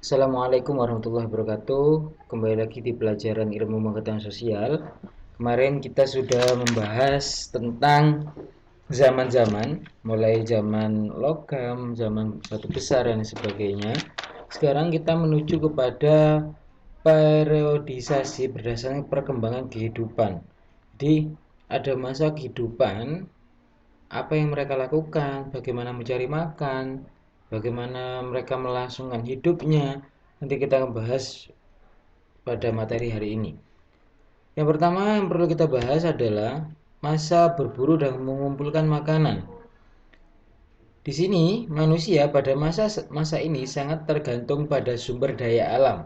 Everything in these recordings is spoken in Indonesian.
Assalamualaikum warahmatullahi wabarakatuh. Kembali lagi di pelajaran ilmu pengetahuan sosial. Kemarin kita sudah membahas tentang zaman-zaman, mulai zaman logam, zaman batu besar dan sebagainya. Sekarang kita menuju kepada periodisasi berdasarkan perkembangan kehidupan. Jadi ada masa kehidupan, apa yang mereka lakukan, bagaimana mencari makan, bagaimana mereka melangsungkan hidupnya. Nanti kita bahas pada materi hari ini. Yang pertama yang perlu kita bahas adalah masa berburu dan mengumpulkan makanan. Di sini manusia pada masa ini sangat tergantung pada sumber daya alam.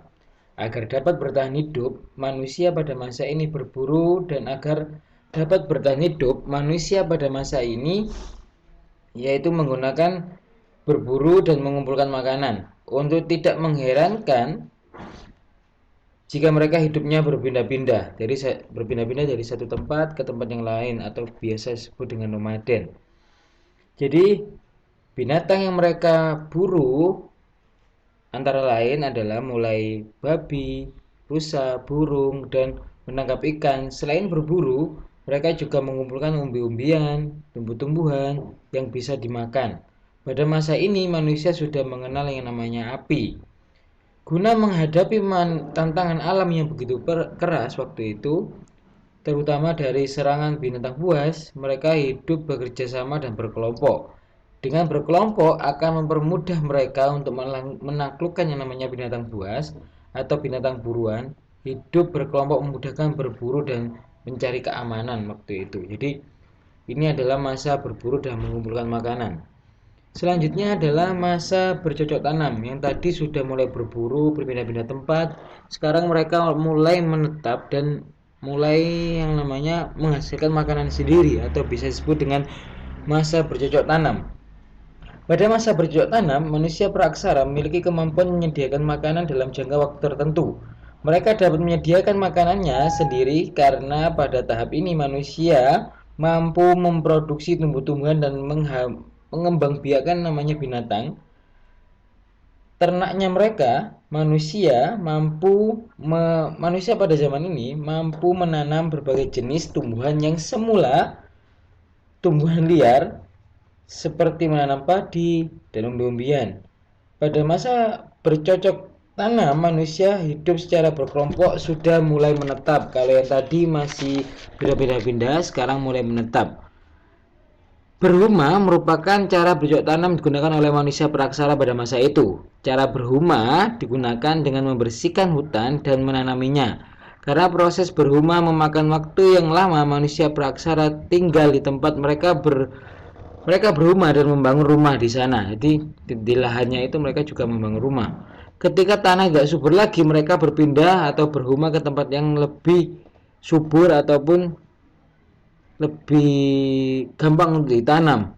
Agar dapat bertahan hidup, manusia pada masa ini berburu, dan agar dapat bertahan hidup, manusia pada masa ini yaitu menggunakan berburu dan mengumpulkan makanan. Untuk tidak mengherankan jika mereka hidupnya berpindah-pindah dari satu tempat ke tempat yang lain, atau biasa disebut dengan nomaden. Jadi binatang yang mereka buru antara lain adalah mulai babi, rusa, burung, dan menangkap ikan. Selain berburu, mereka juga mengumpulkan umbi-umbian, tumbuh-tumbuhan yang bisa dimakan. Pada masa ini manusia sudah mengenal yang namanya api. Guna menghadapi tantangan alam yang begitu keras waktu itu, terutama dari serangan binatang buas, mereka hidup bekerja sama dan berkelompok. Dengan berkelompok akan mempermudah mereka untuk menaklukkan yang namanya binatang buas atau binatang buruan. Hidup berkelompok memudahkan berburu dan mencari keamanan waktu itu. Jadi ini adalah masa berburu dan mengumpulkan makanan. Selanjutnya adalah masa bercocok tanam. Yang tadi sudah mulai berburu, berpindah-pindah tempat. Sekarang mereka mulai menetap dan mulai yang namanya menghasilkan makanan sendiri, atau bisa disebut dengan masa bercocok tanam. Pada masa bercocok tanam, manusia praksara memiliki kemampuan menyediakan makanan dalam jangka waktu tertentu. Mereka dapat menyediakan makanannya sendiri karena pada tahap ini manusia mampu memproduksi tumbuh-tumbuhan dan mengembangbiakan namanya binatang ternaknya mereka. Manusia pada zaman ini mampu menanam berbagai jenis tumbuhan yang semula tumbuhan liar, seperti menanam padi dan umbi-umbian. Pada masa bercocok tanam, manusia hidup secara berkelompok sudah mulai menetap. Kalau yang tadi masih pindah-pindah, sekarang mulai menetap. Berhuma merupakan cara bercocok tanam digunakan oleh manusia praksara pada masa itu. Cara berhuma digunakan dengan membersihkan hutan dan menanaminya. Karena proses berhuma memakan waktu yang lama, manusia praksara tinggal di tempat mereka berhuma dan membangun rumah di sana. Jadi di lahannya itu mereka juga membangun rumah. Ketika tanah tidak subur lagi, mereka berpindah atau berhuma ke tempat yang lebih subur ataupun lebih gampang untuk ditanam.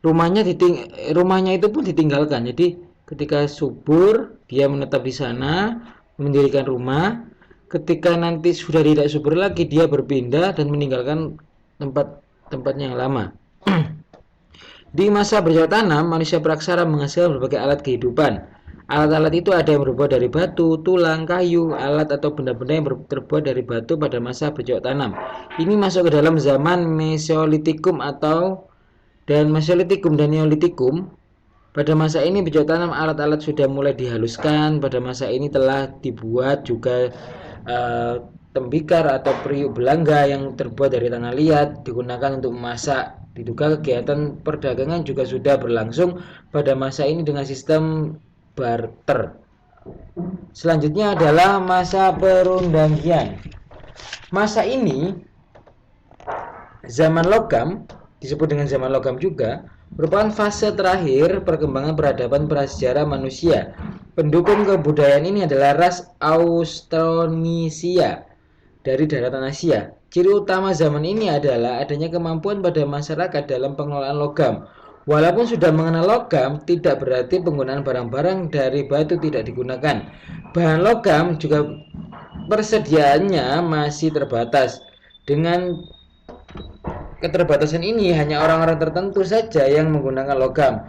Rumahnya itu pun ditinggalkan. Jadi ketika subur, dia menetap di sana, mendirikan rumah. Ketika nanti sudah tidak subur lagi, dia berpindah dan meninggalkan tempat-tempatnya yang lama. Di masa bercocok tanam, manusia praksara menghasilkan berbagai alat kehidupan. Alat-alat itu ada yang berbuat dari batu, tulang, kayu, alat atau benda-benda yang terbuat dari batu pada masa bercocok tanam. Ini masuk ke dalam zaman Mesolitikum dan Neolitikum. Pada masa ini bercocok tanam alat-alat sudah mulai dihaluskan. Pada masa ini telah dibuat juga tembikar atau periuk belangga yang terbuat dari tanah liat, digunakan untuk memasak. Diduga kegiatan perdagangan juga sudah berlangsung pada masa ini dengan sistem barter. Selanjutnya adalah masa perundangian. Masa ini zaman logam, disebut dengan zaman logam juga, merupakan fase terakhir perkembangan peradaban prasejarah manusia. Pendukung kebudayaan ini adalah ras Austronisia dari daratan Asia. Ciri utama zaman ini adalah adanya kemampuan pada masyarakat dalam pengelolaan logam. Walaupun sudah mengenal logam, tidak berarti penggunaan barang-barang dari batu tidak digunakan. Bahan logam juga persediaannya masih terbatas. Dengan keterbatasan ini, hanya orang-orang tertentu saja yang menggunakan logam.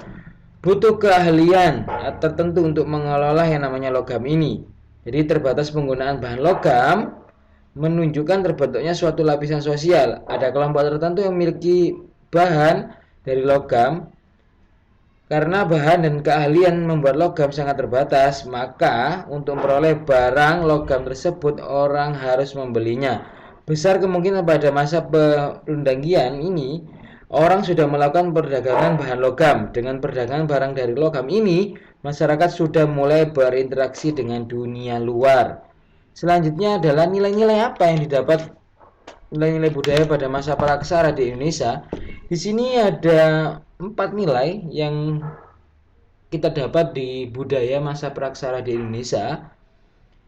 butuh keahlian tertentu untuk mengelola yang namanya logam ini. Jadi terbatas penggunaan bahan logam menunjukkan terbentuknya suatu lapisan sosial. Ada kelompok tertentu yang memiliki bahan dari logam. Karena bahan dan keahlian membuat logam sangat terbatas, maka untuk memperoleh barang logam tersebut orang harus membelinya. Besar kemungkinan pada masa perundanggian ini, orang sudah melakukan perdagangan bahan logam. Dengan perdagangan barang dari logam ini, masyarakat sudah mulai berinteraksi dengan dunia luar. Selanjutnya adalah nilai-nilai apa yang didapat, nilai-nilai budaya pada masa praksara di Indonesia. Di sini ada 4 nilai yang kita dapat di budaya masa praksara di Indonesia.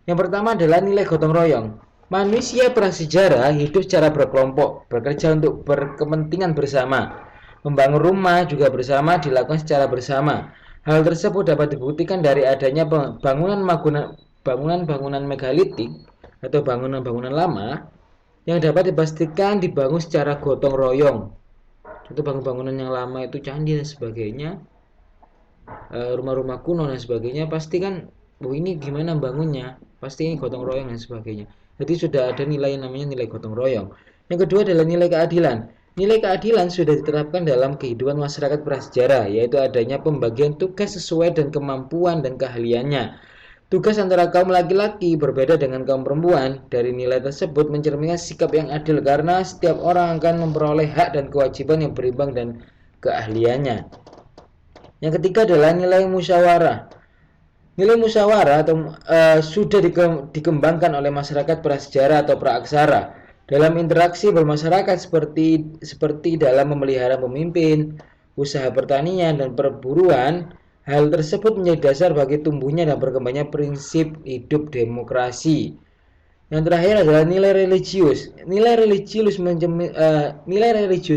Yang pertama adalah nilai gotong royong. Manusia prasejarah hidup secara berkelompok, bekerja untuk berkepentingan bersama. Membangun rumah juga bersama dilakukan secara bersama. Hal tersebut dapat dibuktikan dari adanya bangunan megalitik atau bangunan-bangunan lama yang dapat dipastikan dibangun secara gotong royong. Itu bangunan yang lama itu candi dan sebagainya, rumah-rumah kuno dan sebagainya, pasti kan ini gimana bangunnya, pasti ini gotong royong dan sebagainya. Jadi sudah ada nilai yang namanya nilai gotong royong. Yang kedua adalah nilai keadilan. Nilai keadilan sudah diterapkan dalam kehidupan masyarakat prasejarah, yaitu adanya pembagian tugas sesuai dengan kemampuan dan keahliannya. Tugas antara kaum laki-laki berbeda dengan kaum perempuan. Dari nilai tersebut mencerminkan sikap yang adil karena setiap orang akan memperoleh hak dan kewajiban yang berimbang dan keahliannya. Yang ketiga adalah nilai musyawarah. Nilai musyawarah sudah dikembangkan oleh masyarakat prasejarah atau praaksara dalam interaksi bermasyarakat seperti dalam memelihara pemimpin, usaha pertanian dan perburuan. Hal tersebut menjadi dasar bagi tumbuhnya dan berkembangnya prinsip hidup demokrasi. Yang terakhir adalah nilai religius. Nilai religius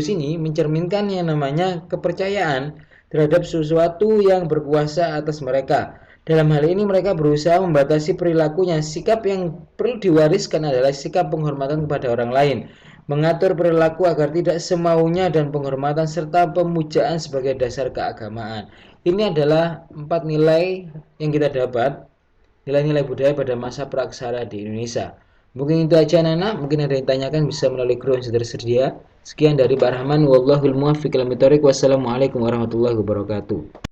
ini mencerminkan yang namanya kepercayaan terhadap sesuatu yang berkuasa atas mereka. Dalam hal ini mereka berusaha membatasi perilakunya. Sikap yang perlu diwariskan adalah sikap penghormatan kepada orang lain, mengatur perilaku agar tidak semaunya dan penghormatan serta pemujaan sebagai dasar keagamaan. Ini adalah 4 nilai yang kita dapat, nilai-nilai budaya pada masa praksara di Indonesia. Mungkin itu aja Nana, mungkin ada yang tanyakan bisa melalui grup yang sudah tersedia. Sekian dari Pak Rahman, wallahul muwaffiq ila thoriq. Wassalamualaikum warahmatullahi wabarakatuh.